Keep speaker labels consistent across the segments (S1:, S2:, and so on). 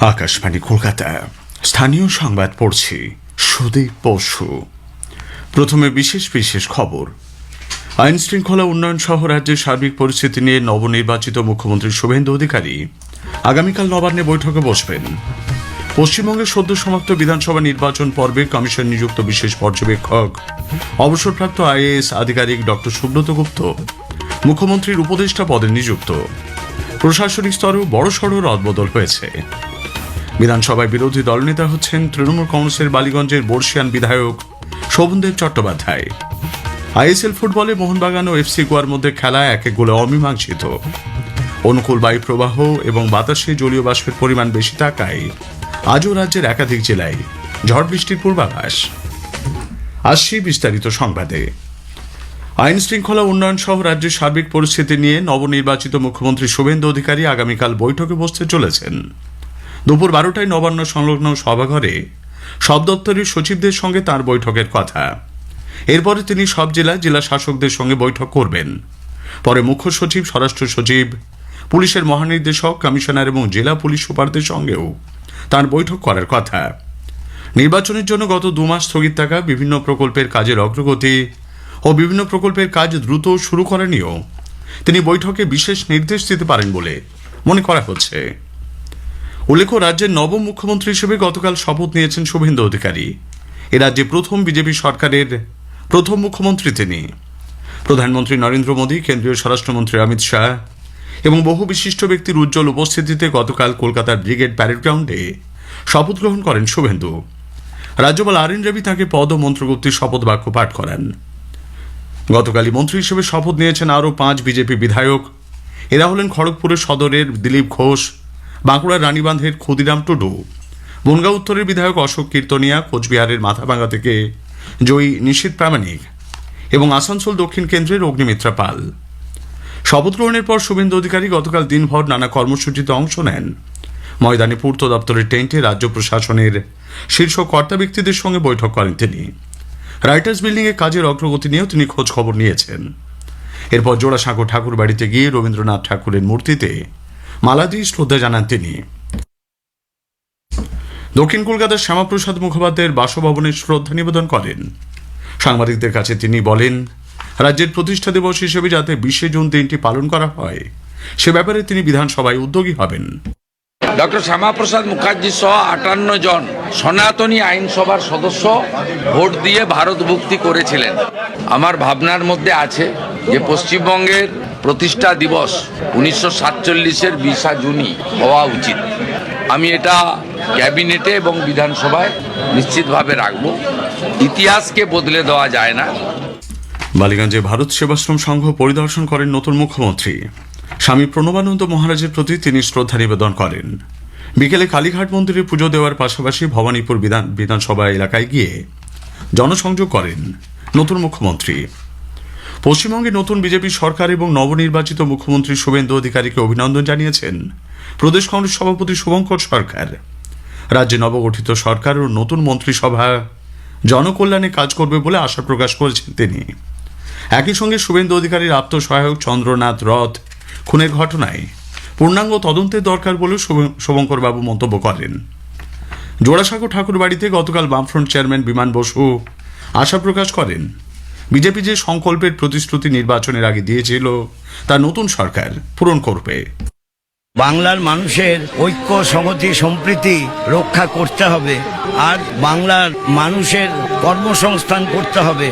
S1: আকাশবাণী কলকাতা স্থানীয় সংবাদ পড়ছি সুদীপ বসু। প্রথমে বিশেষ বিশেষ খবর। আইন শৃঙ্খলা উন্নয়ন সহ রাজ্যের সার্বিক পরিস্থিতি নিয়ে নবনির্বাচিত মুখ্যমন্ত্রী শুভেন্দু অধিকারী আগামীকাল নবান্নে বৈঠকে বসবেন। পশ্চিমবঙ্গের সদ্য সমাপ্ত বিধানসভা নির্বাচন পর্বে কমিশন নিযুক্ত বিশেষ পর্যবেক্ষক অবসরপ্রাপ্ত আইএএস আধিকারিক ডক্টর সুব্রত গুপ্ত মুখ্যমন্ত্রীর উপদেষ্টা পদে নিযুক্ত। প্রশাসনিক স্তরেও বড়সড় রদবদল হয়েছে। বিধানসভায় বিরোধী দলনেতা হচ্ছেন তৃণমূল কংগ্রেসের বালিগঞ্জের বর্ষিয়ান বিধায়ক শোভনদেব চট্টোপাধ্যায়। আইএসএল ফুটবলে মোহনবাগান ও এফসি গোয়ার মধ্যে খেলা 1-1 গোলে অমীমাংসিত। অনুকূল বায়ু প্রবাহ এবং বাতাসে জলীয় বাষ্পের পরিমাণ বেশি থাকায় আজও রাজ্যের একাধিক জেলায় ঝড় বৃষ্টির পূর্বাভাস। আসছি বিস্তারিত সংবাদে। আইন শৃঙ্খলা উন্নয়ন সহ রাজ্যের সার্বিক পরিস্থিতি নিয়ে নবনির্বাচিত মুখ্যমন্ত্রী শুভেন্দু অধিকারী আগামীকাল বৈঠকে বসতে চলেছেন। দুপুর 12টায় নবান্ন সংলগ্ন সভাঘরে সব দপ্তরের সচিবদের সঙ্গে তাঁর বৈঠকের কথা। এরপরে তিনি সব জেলা শাসকদের সঙ্গে বৈঠক করবেন। পরে মুখ্য সচিব, স্বরাষ্ট্র সচিব, পুলিশের মহানির্দেশক, কমিশনার এবং জেলা পুলিশ সুপারদের সঙ্গেও তাঁর বৈঠক করার কথা। নির্বাচনের জন্য গত 2 মাস স্থগিত থাকা বিভিন্ন প্রকল্পের কাজের অগ্রগতি ও বিভিন্ন প্রকল্পের কাজ দ্রুত শুরু করা নিয়েও তিনি বৈঠকে বিশেষ নির্দেশ দিতে পারেন বলে মনে করা হচ্ছে। উল্লেখ্য, রাজ্যের নবম মুখ্যমন্ত্রী হিসেবে গতকাল শপথ নিয়েছেন শুভেন্দু অধিকারী। এ রাজ্যে প্রথম বিজেপি সরকারের প্রথম মুখ্যমন্ত্রী তিনি। প্রধানমন্ত্রী নরেন্দ্র মোদী, কেন্দ্রীয় স্বরাষ্ট্রমন্ত্রী অমিত শাহ এবং বহু বিশিষ্ট ব্যক্তির উজ্জ্বল উপস্থিতিতে গতকাল কলকাতার ব্রিগেড প্যারেড গ্রাউন্ডে শপথ গ্রহণ করেন শুভেন্দু। রাজ্যপাল RN রবি তাঁকে পদ ও মন্ত্রগুপ্তির শপথ বাক্য পাঠ করান। গতকালই মন্ত্রী হিসেবে শপথ নিয়েছেন আরও 5 বিজেপি বিধায়ক। এরা হলেন খড়গপুরের সদরের দিলীপ ঘোষ, বাঁকুড়ার রানীবাঁধের ক্ষুদিরাম টুডু, বনগাঁ উত্তরের বিধায়ক অশোক কীর্তনিয়া, কোচবিহারের মাথাভাঙ্গা থেকে জয়ী নিশীথ প্রামাণিক এবং আসানসোল দক্ষিণ কেন্দ্রের অগ্নিমিত্রা পাল। শপথ গ্রহণের পর শুভেন্দু অধিকারী গতকাল দিনভর নানা কর্মসূচিতে অংশ নেন। ময়দানে পূর্ত দপ্তরের টেন্টে রাজ্য প্রশাসনের শীর্ষ কর্তা ব্যক্তিদের সঙ্গে বৈঠক করেন তিনি। রাইটার্স বিল্ডিংয়ে কাজের অগ্রগতি নিয়েও তিনি খোঁজ খবর নিয়েছেন। এরপর জোড়াসাঁকো ঠাকুর বাড়িতে গিয়ে রবীন্দ্রনাথ ঠাকুরের মূর্তিতে মালা দিয়ে শ্রদ্ধা জানান তিনি। দক্ষিণ কলকাতার শ্যামাপ্রসাদ মুখোপাধ্যায়ের বাসভবনে শ্রদ্ধা নিবেদন করেন। সাংবাদিকদের কাছে তিনি বলেন, রাজ্যের প্রতিষ্ঠা দিবস হিসেবে যাতে 20 জুন দিনটি পালন করা হয় সে ব্যাপারে তিনি বিধানসভায় উদ্যোগী হবেন।
S2: ডক্টর শ্যামাপ্রসাদ মুখার্জি সহ 58 জন সনাতনী আইনসভার সদস্য ভোট দিয়ে ভারত মুক্তি করেছিলেন। আমার ভাবনার মধ্যে আছে যে পশ্চিমবঙ্গের প্রতিষ্ঠা দিবস 1947-এর 20 জুনই হওয়া উচিত। আমি এটা ক্যাবিনেটে এবং বিধানসভায় নিশ্চিতভাবে রাখব। ইতিহাসকে বদলে দেওয়া যায় না।
S1: বালিগঞ্জে ভারত সেবাশ্রম সংঘ পরিদর্শন করেন নতুন মুখ্যমন্ত্রী। স্বামী প্রণবানন্দ মহারাজের প্রতি তিনি শ্রদ্ধা নিবেদন করেন। বিকেলে কালীঘাট মন্দিরে পুজো দেওয়ার পাশাপাশি ভবানীপুর বিধানসভা এলাকায় গিয়ে জনসংযোগ করেন নতুন মুখ্যমন্ত্রী। পশ্চিমবঙ্গে নতুন বিজেপি সরকার এবং নবনির্বাচিত মুখ্যমন্ত্রী শুভেন্দু অধিকারীকে অভিনন্দন জানিয়েছেন প্রদেশ কংগ্রেস সভাপতি শুভঙ্কর সরকার। রাজ্যে নবগঠিত সরকার ও নতুন মন্ত্রিসভা জনকল্যাণে কাজ করবে বলে আশা প্রকাশ করেছেন তিনি। একই সঙ্গে শুভেন্দু অধিকারীর আত্মসহায়ক চন্দ্রনাথ রথ খুনের ঘটনায় পূর্ণাঙ্গ তদন্তের দরকার বলে শুভঙ্কর বাবু মন্তব্য করেন। জোড়াসাঁকো ঠাকুর বাড়িতে গতকাল বামফ্রন্ট চেয়ারম্যান বিমান বসু আশা প্রকাশ করেন, বিজেপি যে সংকল্পের প্রতিশ্রুতি নির্বাচনের আগে দিয়েছিল তা নতুন সরকার পূরণ করবে।
S3: বাংলার মানুষের ঐক্য, সংহতি, সম্প্রীতি রক্ষা করতে হবে আর বাংলার মানুষের কর্মসংস্থান করতে হবে।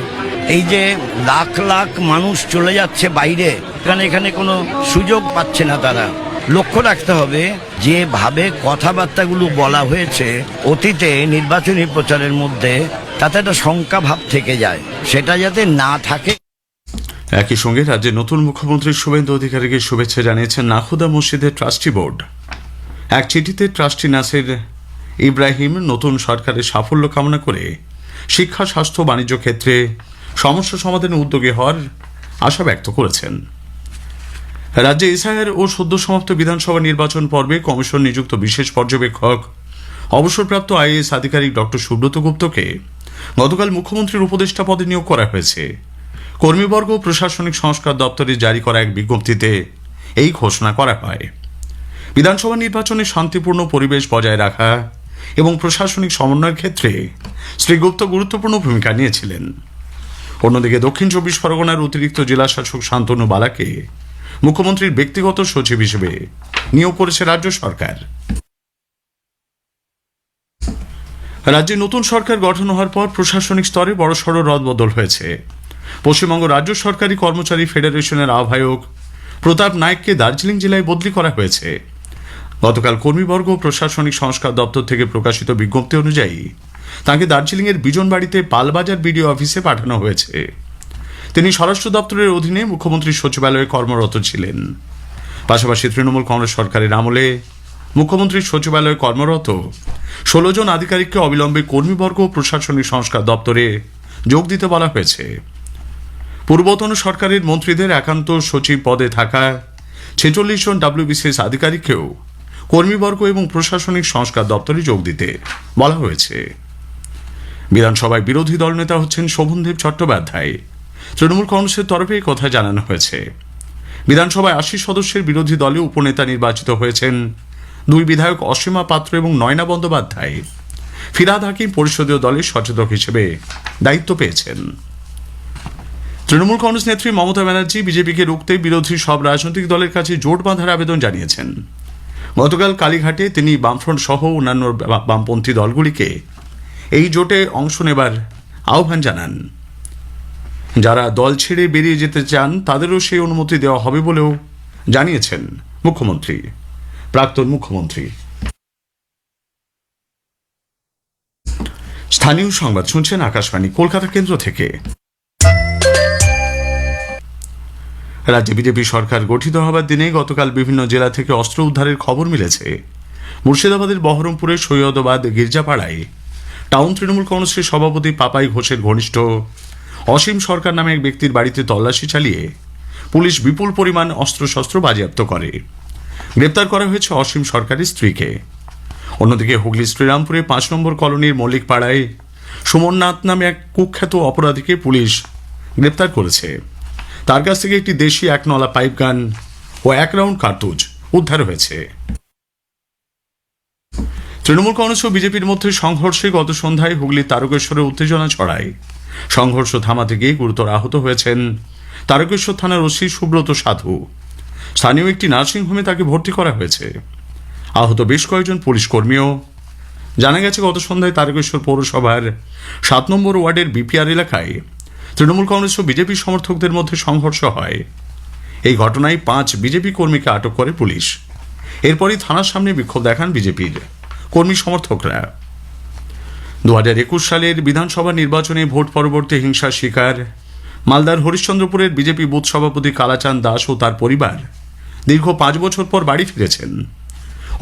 S3: এই যে লাখ লাখ মানুষ চলে যাচ্ছে বাইরে, এখানে কোনো সুযোগ পাচ্ছে না, তারা লক্ষ্য রাখতে হবে যেভাবে কথাবার্তাগুলো বলা হয়েছে অতীতে নির্বাচনী প্রচারের মধ্যে, তাতে একটা শঙ্কা ভাব থেকে যায়, সেটা যাতে না থাকে।
S1: একই সঙ্গে রাজ্যের নতুন মুখ্যমন্ত্রী শুভেন্দু অধিকারীকে শুভেচ্ছা জানিয়েছেন নাখুদা মসজিদের ট্রাস্টি বোর্ড। এক চিঠিতে ট্রাস্টি নাসির ইব্রাহিম নতুন সরকারের সাফল্য কামনা করে শিক্ষা, স্বাস্থ্য, বাণিজ্য ক্ষেত্রে সমস্যা সমাধানে উদ্যোগী হওয়ার আশা ব্যক্ত করেছেন। রাজ্যে এসআইআর ও সদ্য সমাপ্ত বিধানসভা নির্বাচন পর্বে কমিশন নিযুক্ত বিশেষ পর্যবেক্ষক অবসরপ্রাপ্ত আইএএস আধিকারিক ডক্টর সুব্রত গুপ্তকে গতকাল মুখ্যমন্ত্রীর উপদেষ্টা পদে নিয়োগ করা হয়েছে। কর্মীবর্গ প্রশাসনিক সংস্কার দপ্তরে জারি করা এক বিজ্ঞপ্তিতে এই ঘোষণা করা হয়। বিধানসভা নির্বাচনে শান্তিপূর্ণ পরিবেশ বজায় রাখা এবং প্রশাসনিক সমন্বয়ের ক্ষেত্রে শ্রী গুপ্ত গুরুত্বপূর্ণ ভূমিকা নিয়েছিলেন। অন্যদিকে দক্ষিণ 24 পরগনার অতিরিক্ত জেলা শাসক শান্তনু বালাকে মুখ্যমন্ত্রীর ব্যক্তিগত সচিব হিসেবে নিয়োগ করেছে রাজ্য সরকার। রাজ্যে নতুন সরকার গঠন হওয়ার পর প্রশাসনিক স্তরে বড়সড় রদবদল হয়েছে। পশ্চিমবঙ্গ রাজ্য সরকারি কর্মচারী ফেডারেশনের আহ্বায়ক প্রতাপ নায়েককে দার্জিলিং জেলায় বদলি করা হয়েছে। গতকাল কর্মীবর্গ ও প্রশাসনিক সংস্কার দপ্তর থেকে প্রকাশিত বিজ্ঞপ্তি অনুযায়ী তাঁকে দার্জিলিংয়ের বিজনবাড়িতে পালবাজার বিডিও অফিসে পাঠানো হয়েছে। তিনি স্বরাষ্ট্র দপ্তরের অধীনে মুখ্যমন্ত্রীর সচিবালয়ে কর্মরত ছিলেন। পাশাপাশি তৃণমূল কংগ্রেস সরকারের আমলে মুখ্যমন্ত্রীর সচিবালয়ে কর্মরত 16 জন আধিকারিককে অবিলম্বে কর্মীবর্গ ও প্রশাসনিক সংস্কার দপ্তরে যোগ দিতে বলা হয়েছে। পূর্বতন সরকারের মন্ত্রীদের একান্ত সচিব পদে থাকা 46 জন WBCS আধিকারিককেও কর্মীবর্গ এবং প্রশাসনিক সংস্কার দপ্তরে যোগ দিতে বলা হয়েছে। বিধানসভায় বিরোধী দলনেতা হচ্ছেন শোভনদেব চট্টোপাধ্যায়। তৃণমূল কংগ্রেসের তরফে এই কথা জানানো হয়েছে। বিধানসভায় 80 সদস্যের বিরোধী দলে উপনেতা নির্বাচিত হয়েছেন 2 বিধায়ক অসীমা পাত্র এবং নয়না বন্দ্যোপাধ্যায়। ফিরহাদ হাকিম পরিষদীয় দলের সচেতক হিসেবে দায়িত্ব পেয়েছেন। তৃণমূল কংগ্রেস নেত্রী মমতা ব্যানার্জি বিজেপিকে রুখতে বিরোধী সব রাজনৈতিক দলের কাছে জোট বাঁধার আবেদন জানিয়েছেন। গতকাল কালীঘাটে তিনি বামফ্রন্ট সহ অন্যান্য বামপন্থী দলগুলিকে এই জোটে অংশ নেবার আহ্বান জানান। যারা দল ছেড়ে বেরিয়ে যেতে চান তাদেরও সেই অনুমতি দেওয়া হবে বলেও জানিয়েছেন প্রাক্তন মুখ্যমন্ত্রী। স্থানীয় সংবাদ শুনছেন আকাশবাণী কলকাতা কেন্দ্র থেকে। রাজ্যে বিজেপি সরকার গঠিত হবার দিনে গতকাল বিভিন্ন জেলা থেকে অস্ত্র উদ্ধারের খবর মিলেছে। মুর্শিদাবাদের বহরমপুরে সৈয়দাবাদ গির্জাপাড়ায় টাউন তৃণমূল কংগ্রেসের সভাপতি পাপাই ঘোষের ঘনিষ্ঠ অসীম সরকার নামে এক ব্যক্তির বাড়িতে তল্লাশি চালিয়ে পুলিশ বিপুল পরিমাণ অস্ত্রশস্ত্র বাজেয়াপ্ত করে। গ্রেপ্তার করা হয়েছে অসীম সরকারের স্ত্রীকে। অন্যদিকে হুগলি শ্রীরামপুরে 5 নম্বর কলোনির মল্লিকপাড়ায় সুমননাথ নামে এক কুখ্যাত অপরাধীকে পুলিশ গ্রেপ্তার করেছে। তার কাছ থেকে একটি দেশি 1 নলা পাইপ গান ও 1 রাউন্ড কার্তুজ উদ্ধার হয়েছে। তৃণমূল কংগ্রেস ও বিজেপির মধ্যে সংঘর্ষে গত সন্ধ্যায় হুগলির তারকেশ্বরে উত্তেজনা ছড়ায়। সংঘর্ষ থামাতে গিয়ে গুরুতর আহত হয়েছেন তারকেশ্বর থানার ওসি সুব্রত সাধু। স্থানীয় একটি নার্সিংহোমে তাকে ভর্তি করা হয়েছে। আহত বেশ কয়েকজন পুলিশ কর্মীও। জানা গেছে গত সন্ধ্যায় তারকেশ্বর পৌরসভার 7 নম্বর ওয়ার্ডের বিপিআর এলাকায় তৃণমূল কংগ্রেস ও বিজেপি সমর্থকদের মধ্যে সংঘর্ষ হয়। এই ঘটনায় 5 বিজেপি কর্মীকে আটক করে পুলিশ। এরপরই থানার সামনে বিক্ষোভ দেখান বিজেপির কর্মী সমর্থকরা। 2021 সালের বিধানসভা নির্বাচনে ভোট পরবর্তী হিংসার শিকার মালদার হরিশ্চন্দ্রপুরের বিজেপি বুথ সভাপতি কালাচাঁদ দাস ও তার পরিবার দীর্ঘ 5 বছর পর বাড়ি ফিরেছেন।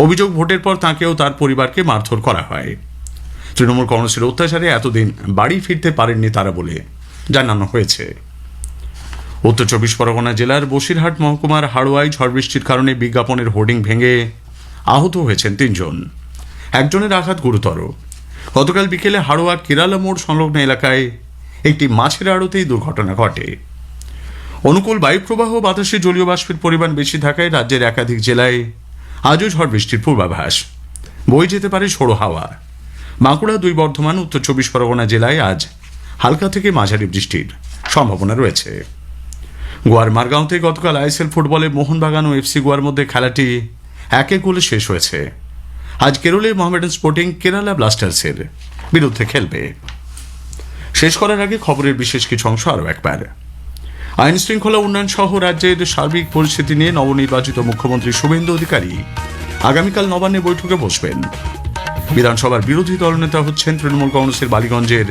S1: অভিযোগ ভোটের পর তাঁকেও তার পরিবারকে মারধর করা হয়। তৃণমূল কংগ্রেসের অত্যাচারে এতদিন বাড়ি ফিরতে পারেননি তারা বলে জানানো হয়েছে। উত্তর 24 পরগনা জেলার বসিরহাট মহকুমার হাড়োয়ায় ঝড় বৃষ্টির কারণে বিজ্ঞাপনের হোর্ডিং ভেঙে আহত হয়েছেন 3 জন। একজনের আঘাত গুরুতর। গতকাল বিকেলে হাড়োয়া কেরালা মোড় সংলগ্ন এলাকায় একটি মাছের আড়তেই দুর্ঘটনা ঘটে। অনুকূল বায়ুপ্রবাহ বাতাসে জলীয় বাষ্পের পরিমাণ বেশি থাকায় রাজ্যের একাধিক জেলায় আজও ঝড় বৃষ্টির পূর্বাভাস। বয়ে যেতে পারে ঝোড়ো হাওয়া। বাঁকুড়া, 2 বর্ধমান, উত্তর 24 পরগনা জেলায় আজ হালকা থেকে মাঝারি বৃষ্টির সম্ভাবনা রয়েছে। গোয়ার মারগাঁওতে গতকাল ISL ফুটবলে মোহনবাগান ও FC গোয়ার মধ্যে খেলাটি 1-1 গোলে শেষ হয়েছে। আজ কেরলে মোহামেডান স্পোর্টিং কেরালা ব্লাস্টার্সের বিরুদ্ধে খেলবে। শেষ করার আগে খবরের বিশেষ কিছু অংশ আরও একবার। আইন শৃঙ্খলা উন্নয়ন সহ রাজ্যের সার্বিক পরিস্থিতি নিয়ে নবনির্বাচিত মুখ্যমন্ত্রী শুভেন্দু অধিকারী আগামীকাল নবান্নে বৈঠকে বসবেন। বিধানসভার বিরোধী দলনেতা হচ্ছেন তৃণমূল কংগ্রেসের বালিগঞ্জের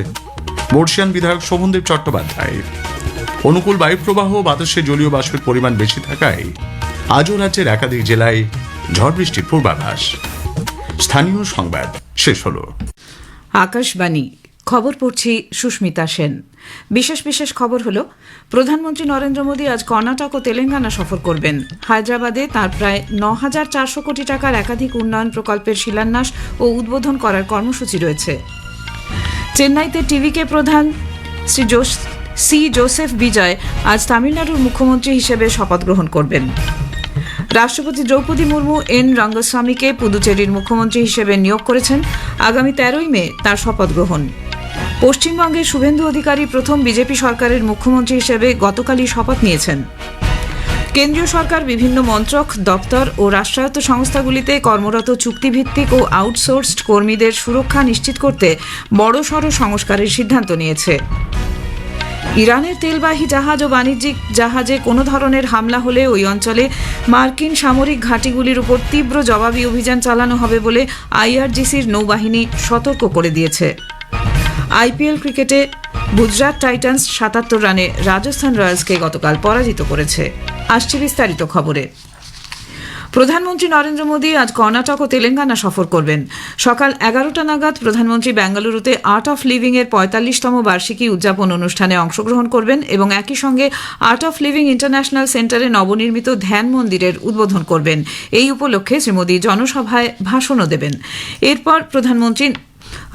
S1: বর্ষিয়ান বিধায়ক শোভনদেব চট্টোপাধ্যায়। অনুকূল বায়ুপ্রবাহ বাতাসে জলীয় বাষ্পের পরিমাণ বেশি থাকায় আজও রাজ্যের একাধিক জেলায় ঝড় বৃষ্টির পূর্বাভাস। স্থানীয় সংবাদ শেষ হলো।
S4: আকাশবাণী খবর পড়ছি সুস্মিতা সেন। বিশেষ খবর হলো, প্রধানমন্ত্রী নরেন্দ্র মোদী আজ কর্ণাটক ও তেলেঙ্গানা সফর করবেন। হায়দ্রাবাদে তাঁর প্রায় 9,400 কোটি টাকার একাধিক উন্নয়ন প্রকল্পের শিলান্যাস ও উদ্বোধন করার কর্মসূচি রয়েছে। চেন্নাইতে টিভিকে প্রধান শ্রী জোসেফ বিজয় আজ তামিলনাড়ুর মুখ্যমন্ত্রী হিসেবে শপথ গ্রহণ করবেন। রাষ্ট্রপতি দ্রৌপদী মুর্মু এন রঙ্গস্বামীকে পুদুচেরির মুখ্যমন্ত্রী হিসেবে নিয়োগ করেছেন। আগামী 13ই মে তার শপথ গ্রহণ। পশ্চিমবঙ্গে শুভেন্দু অধিকারী প্রথম বিজেপি সরকারের মুখ্যমন্ত্রী হিসেবে গতকালই শপথ নিয়েছেন। কেন্দ্রীয় সরকার বিভিন্ন মন্ত্রক, দপ্তর ও রাষ্ট্রায়ত্ত সংস্থাগুলিতে কর্মরত চুক্তিভিত্তিক ও আউটসোর্সড কর্মীদের সুরক্ষা নিশ্চিত করতে বড়সড় সংস্কারের সিদ্ধান্ত নিয়েছে। ইরানের তেলবাহী জাহাজ ও বাণিজ্যিক জাহাজে কোনো ধরনের হামলা হলে ওই অঞ্চলে মার্কিন সামরিক ঘাঁটিগুলির উপর তীব্র জবাবি অভিযান চালানো হবে বলে আইআরজিসির নৌবাহিনী সতর্ক করে দিয়েছে। আইপিএল ক্রিকেটে গুজরাট টাইটান্স ৭৭ রানে রাজস্থান রয়্যালসকে গতকাল পরাজিত করেছে। আসছে বিস্তারিত খবরে। প্রধানমন্ত্রী নরেন্দ্র মোদী আজ কর্ণাটক ও তেলেঙ্গানা সফর করবেন। সকাল 11টা নাগাদ প্রধানমন্ত্রী বেঙ্গালুরুতে আর্ট অফ লিভিং এর ৪৫তম বার্ষিকী উদযাপন অনুষ্ঠানে অংশগ্রহণ করবেন এবং একই সঙ্গে আর্ট অফ লিভিং ইন্টারন্যাশনাল সেন্টারে নবনির্মিত ধ্যান মন্দিরের উদ্বোধন করবেন। এই উপলক্ষে শ্রী মোদী জনসভায় ভাষণও দেবেন। এরপর প্রধানমন্ত্রী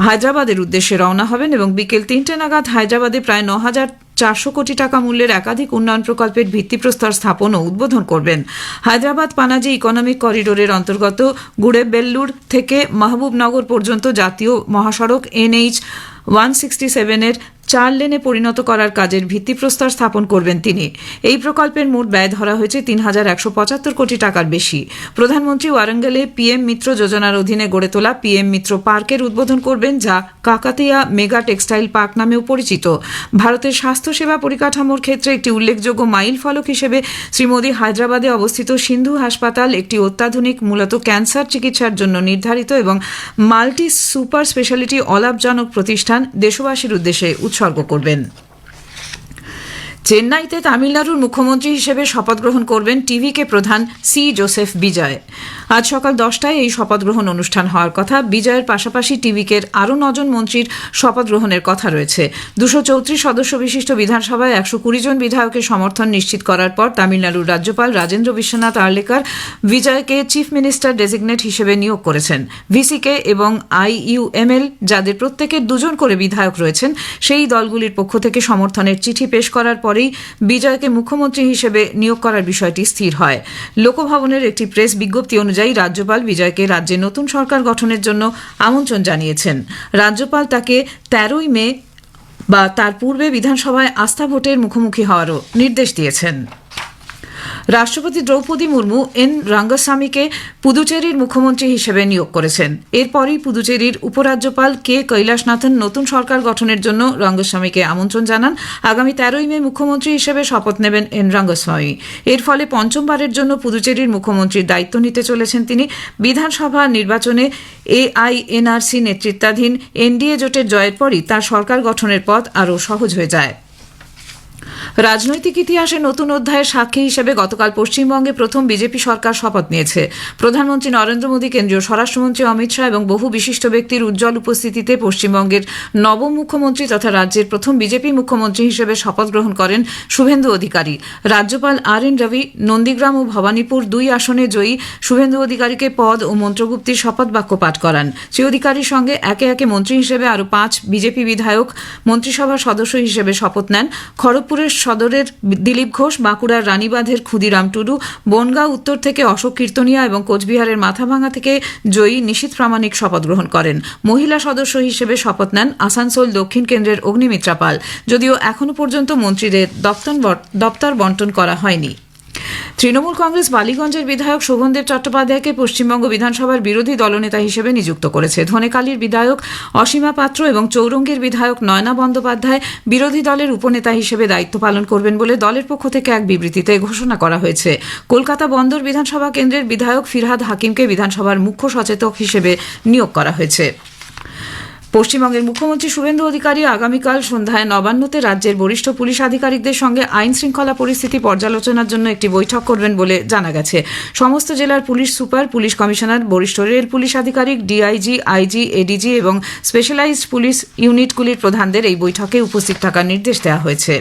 S4: হায়দ্রাবাদের উদ্দেশ্যে রওনা হবেন এবং বিকেল ৩টে নাগাদ হায়দ্রাবাদে প্রায় ৯,৪০০ কোটি টাকা মূল্যের একাধিক উন্নয়ন প্রকল্পের ভিত্তিপ্রস্তর স্থাপন ও উদ্বোধন করবেন। হায়দ্রাবাদ পানাজি ইকোনমিক করিডোরের অন্তর্গত গুড়েবেল্লুর থেকে মাহবুবনগর পর্যন্ত জাতীয় মহাসড়ক NH 167 এর 4 লেনে পরিণত করার কাজের ভিত্তিপ্রস্তর স্থাপন করবেন তিনি। এই প্রকল্পের মোট ব্যয় ধরা হয়েছে ৩,১৭৫ কোটি টাকার বেশি। প্রধানমন্ত্রী ওয়ারাঙ্গলে পিএম মিত্র যোজনার অধীনে গড়ে তোলা পিএম মিত্র পার্কের উদ্বোধন করবেন, যা কাকাতিয়া মেগা টেক্সটাইল পার্ক নামেও পরিচিত। ভারতের স্বাস্থ্যসেবা পরিকাঠামোর ক্ষেত্রে একটি উল্লেখযোগ্য মাইল ফলক হিসেবে শ্রী মোদী হায়দ্রাবাদে অবস্থিত সিন্ধু হাসপাতাল, একটি অত্যাধুনিক মূলত ক্যান্সার চিকিৎসার জন্য নির্ধারিত এবং মাল্টি সুপার স্পেশালিটি অলাভজনক প্রতিষ্ঠান, দেশবাসীর উদ্দেশ্যে উৎসর্গ করবেন। চেন্নাইতে তামিলনাড়ুর মুখ্যমন্ত্রী হিসেবে শপথ গ্রহণ করবেন টিভিকে প্রধান সি জোসেফ বিজয়। আজ সকাল 10টায় এই শপথ গ্রহণ অনুষ্ঠান হওয়ার কথা। বিজয়ের পাশাপাশি টিভিকের আরও 9 জন মন্ত্রীর শপথ গ্রহণের কথা রয়েছে। 234 সদস্য বিশিষ্ট বিধানসভায় 120 জন বিধায়কের সমর্থন নিশ্চিত করার পর তামিলনাড়ুর রাজ্যপাল রাজেন্দ্র বিশ্বনাথ আর্লেকার বিজয়কে চিফ মিনিস্টার ডেজিগনেট হিসেবে নিয়োগ করেছেন। ভিসিকে এবং IUML, যাদের প্রত্যেকের 2 জন করে বিধায়ক রয়েছেন, সেই দলগুলির পক্ষ থেকে সমর্থনের চিঠি পেশ করার পরেই বিজয়কে মুখ্যমন্ত্রী হিসেবে নিয়োগ করার বিষয়টি স্থির হয়। লোকভবনের একটি প্রেস বিজ্ঞপ্তি অনুযায়ী রাজ্যপাল বিজয়কে রাজ্যে নতুন সরকার গঠনের জন্য আমন্ত্রণ জানিয়েছেন। রাজ্যপাল তাকে 13ই মে বা তার পূর্বে বিধানসভায় আস্থা ভোটের মুখোমুখি হওয়ারও নির্দেশ দিয়েছেন। রাষ্ট্রপতি দ্রৌপদী মুর্মু এন রঙ্গস্বামীকে পুদুচেরির মুখ্যমন্ত্রী হিসেবে নিয়োগ করেছেন। এরপরই পুদুচেরির উপরাজ্যপাল কে কৈলাসনাথন নতুন সরকার গঠনের জন্য রঙ্গস্বামীকে আমন্ত্রণ জানান। আগামী 13ই মে মুখ্যমন্ত্রী হিসেবে শপথ নেবেন এন রঙ্গস্বামী। এর ফলে পঞ্চমবারের জন্য পুদুচেরির মুখ্যমন্ত্রীর দায়িত্ব নিতে চলেছেন তিনি। বিধানসভা নির্বাচনে AINRC নেতৃত্বাধীন NDA জোটের জয়ের পরই তার সরকার গঠনের পথ আরও সহজ হয়ে যায়। রাজনৈতিক ইতিহাসে নতুন অধ্যায়ের সাক্ষী হিসেবে গতকাল পশ্চিমবঙ্গে প্রথম বিজেপি সরকার শপথ নিয়েছে। প্রধানমন্ত্রী নরেন্দ্র মোদী, কেন্দ্রীয় স্বরাষ্ট্রমন্ত্রী অমিত শাহ এবং বহু বিশিষ্ট ব্যক্তির উজ্জ্বল উপস্থিতিতে পশ্চিমবঙ্গের নবম মুখ্যমন্ত্রী তথা রাজ্যের প্রথম বিজেপি মুখ্যমন্ত্রী হিসেবে শপথ গ্রহণ করেন শুভেন্দু অধিকারী। রাজ্যপাল RN রবি নন্দীগ্রাম ও ভবানীপুর 2 আসনে জয়ী শুভেন্দু অধিকারীকে পদ ও মন্ত্রগুপ্তির শপথ বাক্য পাঠ করান। শ্রী অধিকারীর সঙ্গে একে একে মন্ত্রী হিসেবে আরও 5 বিজেপি বিধায়ক মন্ত্রিসভার সদস্য হিসেবে শপথ নেন। খড়গপুরের সদরের দিলীপ ঘোষ, বাঁকুড়ার রানীবাঁধের ক্ষুদিরাম টুডু, বনগাঁ উত্তর থেকে অশোক কীর্তনিয়া এবং কোচবিহারের মাথাভাঙা থেকে জয়ী নিশীথ প্রামাণিক শপথ গ্রহণ করেন। মহিলা সদস্য হিসেবে শপথ নেন আসানসোল দক্ষিণ কেন্দ্রের অগ্নিমিত্রা পাল। যদিও এখনও পর্যন্ত মন্ত্রীদের দপ্তর বন্টন করা হয়নি। তৃণমূল কংগ্রেস বালিগঞ্জের বিধায়ক শোভনদেব চট্টোপাধ্যায়কে পশ্চিমবঙ্গ বিধানসভার বিরোধী দলনেতা হিসেবে নিযুক্ত করেছে। ধনেকালির বিধায়ক অসীমা পাত্র এবং চৌরঙ্গীর বিধায়ক নয়না বন্দ্যোপাধ্যায় বিরোধী দলের উপনেতা হিসেবে দায়িত্ব পালন করবেন বলে দলের পক্ষ থেকে এক বিবৃতিতে ঘোষণা করা হয়েছে। কলকাতা বন্দর বিধানসভা কেন্দ্রের বিধায়ক ফিরহাদ হাকিমকে বিধানসভার মুখ্য সচেতক হিসেবে নিয়োগ করা হয়েছে। পশ্চিমবঙ্গের মুখ্যমন্ত্রী শুভেন্দু অধিকারী আগামীকাল সন্ধ্যায় নবান্নতে রাজ্যের বরিষ্ঠ পুলিশ আধিকারিকদের সঙ্গে আইন শৃঙ্খলা পরিস্থিতি পর্যালোচনার জন্য একটি বৈঠক করবেন বলে জানা গেছে। সমস্ত জেলার পুলিশ সুপার, পুলিশ কমিশনার, বরিষ্ঠ রেল পুলিশ আধিকারিক, DIG, IG, ADG এবং স্পেশালাইজড পুলিশ ইউনিটগুলির প্রধানদের এই বৈঠকে উপস্থিত থাকার নির্দেশ দেওয়া হয়েছে।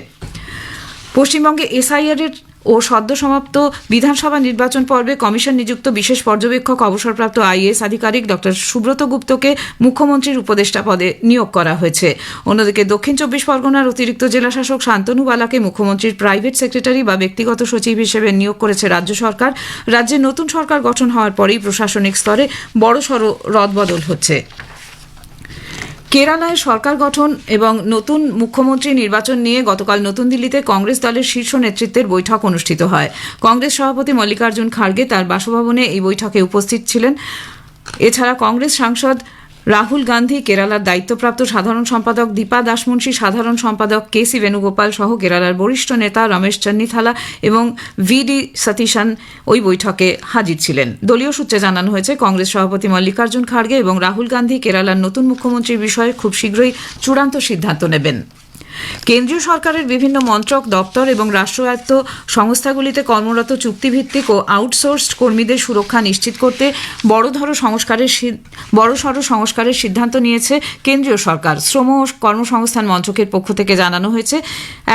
S4: পশ্চিমবঙ্গে SIR এর ও সদ্য সমাপ্ত বিধানসভা নির্বাচন পর্বে কমিশন নিযুক্ত বিশেষ পর্যবেক্ষক অবসরপ্রাপ্ত আইএএস আধিকারিক ডক্টর সুব্রত গুপ্তকে মুখ্যমন্ত্রীর উপদেষ্টা পদে নিয়োগ করা হয়েছে। অন্যদিকে দক্ষিণ চব্বিশ পরগনার অতিরিক্ত জেলাশাসক শান্তনু বালাকে মুখ্যমন্ত্রীর প্রাইভেট সেক্রেটারি বা ব্যক্তিগত সচিব হিসেবে নিয়োগ করেছে রাজ্য সরকার। রাজ্যে নতুন সরকার গঠন হওয়ার পরেই প্রশাসনিক স্তরে বড়সড় রদবদল হচ্ছে। কেরালায় সরকার গঠন এবং নতুন মুখ্যমন্ত্রী নির্বাচন নিয়ে গতকাল নতুন দিল্লিতে কংগ্রেস দলের শীর্ষ নেতৃত্বের বৈঠক অনুষ্ঠিত হয়। কংগ্রেস সভাপতি মল্লিকার্জুন খাড়গে তার বাসভবনে এই বৈঠকে উপস্থিত ছিলেন। এছাড়া কংগ্রেস সাংসদ রাহুল গান্ধী, কেরালার দায়িত্বপ্রাপ্ত সাধারণ সম্পাদক দীপা দাসমুন্সী, সাধারণ সম্পাদক কেসি বেণুগোপাল সহ কেরালার বরিষ্ঠ নেতা রমেশ চন্নিথালা এবং ভিডি সতীশন ওই বৈঠকে হাজির ছিলেন। দলীয় সূত্রে জানানো হয়েছে, কংগ্রেস সভাপতি মল্লিকার্জুন খাড়গে এবং রাহুল গান্ধী কেরালার নতুন মুখ্যমন্ত্রীর বিষয়ে খুব শীঘ্রই চূড়ান্ত সিদ্ধান্ত নেবেন। কেন্দ্রীয় সরকারের বিভিন্ন মন্ত্রক, দপ্তর এবং রাষ্ট্রায়ত্ত সংস্থাগুলিতে কর্মরত চুক্তিভিত্তিক ও আউটসোর্সড কর্মীদের সুরক্ষা নিশ্চিত করতে বড়সড় সংস্কারের সিদ্ধান্ত নিয়েছে কেন্দ্রীয় সরকার। শ্রম ও কর্মসংস্থান মন্ত্রকের পক্ষ থেকে জানানো হয়েছে,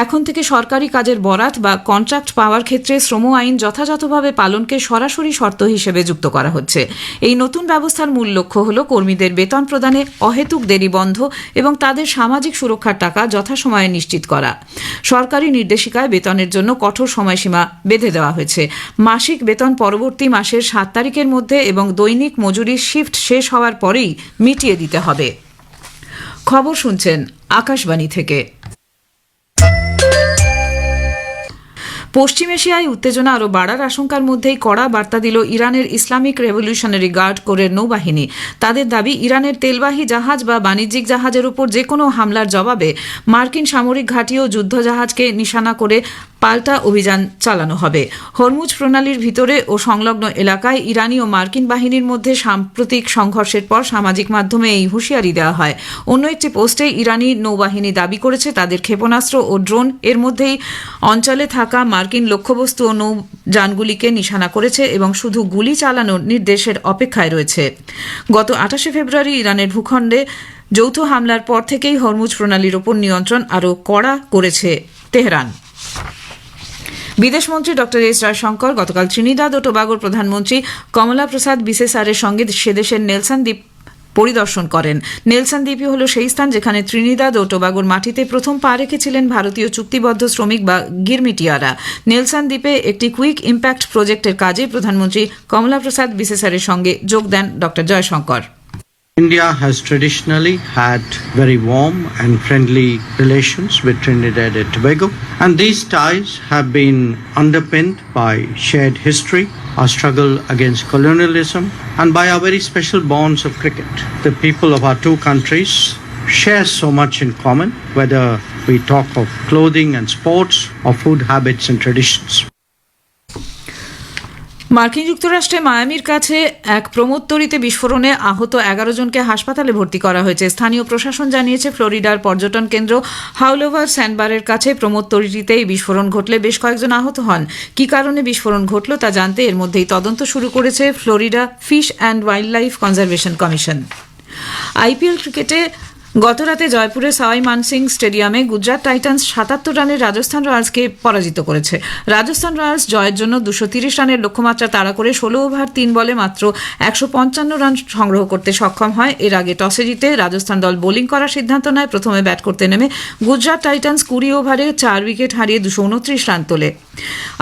S4: এখন থেকে সরকারি কাজের বরাত বা কন্ট্রাক্ট পাওয়ার ক্ষেত্রে শ্রম আইন যথাযথভাবে পালনকে সরাসরি শর্ত হিসেবে যুক্ত করা হচ্ছে। এই নতুন ব্যবস্থার মূল লক্ষ্য হল কর্মীদের বেতন প্রদানে অহেতুক দেরি বন্ধ এবং তাদের সামাজিক সুরক্ষার টাকা যথাসময়ে নিশ্চিত করা। সরকারি নির্দেশিকায় বেতনের জন্য কঠোর সময়সীমা বেঁধে দেওয়া হয়েছে। মাসিক বেতন পরবর্তী মাসের 7 তারিখের মধ্যে এবং দৈনিক মজুরির শিফট শেষ হওয়ার পরেই মিটিয়ে দিতে হবে। খবর শুনছেন আকাশবাণী থেকে। পশ্চিম এশিয়ায় উত্তেজনা আরও বাড়ার আশঙ্কার মধ্যেই কড়া বার্তা দিল ইরানের ইসলামিক রেভলিউশনারি গার্ড কোরের নৌবাহিনী। তাদের দাবি, ইরানের তেলবাহী জাহাজ বা বাণিজ্যিক জাহাজের উপর যে কোনো হামলার জবাবে মার্কিন সামরিক ঘাঁটি ও যুদ্ধজাহাজকে নিশানা করে পাল্টা অভিযান চালানো হবে। হরমুজ প্রণালীর ভিতরে ও সংলগ্ন এলাকায় ইরানি ও মার্কিন বাহিনীর মধ্যে সাম্প্রতিক সংঘর্ষের পর সামাজিক মাধ্যমে এই হুঁশিয়ারি দেওয়া হয়। অন্য একটি পোস্টে ইরানি নৌবাহিনী দাবি করেছে, তাদের ক্ষেপণাস্ত্র ও ড্রোন এর মধ্যেই অঞ্চলে থাকা মার্কিন লক্ষ্যবস্তু ও নৌযানগুলিকে নিশানা করেছে এবং শুধু গুলি চালানোর নির্দেশের অপেক্ষায় রয়েছে। গত 28 ফেব্রুয়ারি ইরানের ভূখণ্ডে যৌথ হামলার পর থেকেই হরমুজ প্রণালীর ওপর নিয়ন্ত্রণ আরও কড়া করেছে তেহরান। বিদেশমন্ত্রী ডক্টর এস জয়শঙ্কর গতকাল ত্রিনিদাদ ও টোবাগোর প্রধানমন্ত্রী কমলা প্রসাদ বিসেসারের সঙ্গে সেদেশের নেলসন দ্বীপ পরিদর্শন করেন। নেলসন দ্বীপই হল সেই স্থান যেখানে ত্রিনিদাদ ও টোবাগোর মাটিতে প্রথম পা রেখেছিলেন ভারতীয় চুক্তিবদ্ধ শ্রমিক বা গিরমিটিয়ারা। নেলসন দ্বীপে একটি কুইক ইম্প্যাক্ট প্রজেক্টের কাজে প্রধানমন্ত্রী কমলা প্রসাদ বিসেসারের সঙ্গে যোগ দেন doctor Jaishankar.
S5: India has traditionally had very warm and friendly relations with Trinidad and Tobago, and these ties have been underpinned by shared history, our struggle against colonialism, and by our very special bonds of cricket. The people of our two countries share so much in common, whether we talk of clothing and sports or food habits and traditions.
S4: মার্কিন যুক্তরাষ্ট্রে মায়ামির কাছে এক প্রমোদতরীতে বিস্ফোরণে আহত 11 জনকে হাসপাতালে ভর্তি করা হয়েছে। স্থানীয় প্রশাসন জানিয়েছে, ফ্লোরিডার পর্যটন কেন্দ্র হাউলোভার স্যান্ডবারের কাছে প্রমোদতরীতে এই বিস্ফোরণ ঘটলে বেশ কয়েকজন আহত হন। কী কারণে বিস্ফোরণ ঘটল তা জানতে এর মধ্যেই তদন্ত শুরু করেছে Florida fish and wild life conservation commission. IPL ক্রিকেটে গতরাতে জয়পুরের সাওয়াই মানসিং স্টেডিয়ামে গুজরাট টাইটান্স 77 রানের রাজস্থান রয়্যালসকে পরাজিত করেছে। রাজস্থান রয়্যালস জয়ের জন্য 230 রানের লক্ষ্যমাত্রা তাড়া করে 16 ওভার 3 বলে মাত্র 155 রান সংগ্রহ করতে সক্ষম হয়। এর আগে টসে জিতে রাজস্থান দল বোলিং করার সিদ্ধান্ত নেয়। প্রথমে ব্যাট করতে নেমে গুজরাট টাইটান্স 20 ওভারে 4 উইকেট হারিয়ে 229 রান তোলে।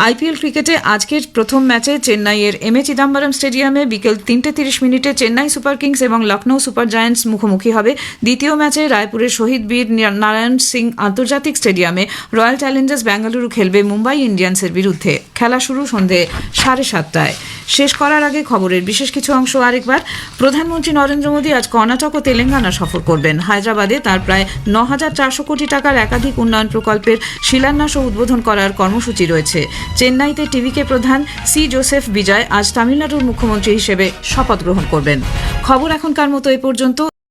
S4: আইপিএল ক্রিকেটে আজকের প্রথম ম্যাচে চেন্নাইয়ের এম এ চিদাম্বরম স্টেডিয়ামে বিকেল 3:30 চেন্নাই সুপার কিংস এবং লখনৌ সুপার জায়ান্টস মুখোমুখি হবে। দ্বিতীয় ম্যাচে রায়পুরের শহীদ বীর নারায়ণ সিং আন্তর্জাতিক স্টেডিয়ামে রয়্যাল চ্যালেঞ্জার্স বেঙ্গালুরু খেলবে মুম্বাই ইন্ডিয়ান্সের বিরুদ্ধে। খেলা শুরু সন্ধে 7:30। শেষ করার আগে খবরের বিশেষ কিছু অংশ আরেকবার। প্রধানমন্ত্রী নরেন্দ্র মোদী আজ কর্ণাটক ও তেলেঙ্গানা সফর করবেন। হায়দ্রাবাদে তার প্রায় 9,400 কোটি টাকার একাধিক উন্নয়ন প্রকল্পের শিলান্যাস ও উদ্বোধন করার কর্মসূচি রয়েছে। চেন্নাইতে টিভিকে প্রধান সি জোসেফ বিজয় আজ তামিলনাড়ুর মুখ্যমন্ত্রী হিসেবে শপথ গ্রহণ করবেন। খবর এখনকার মতো এ পর্যন্ত।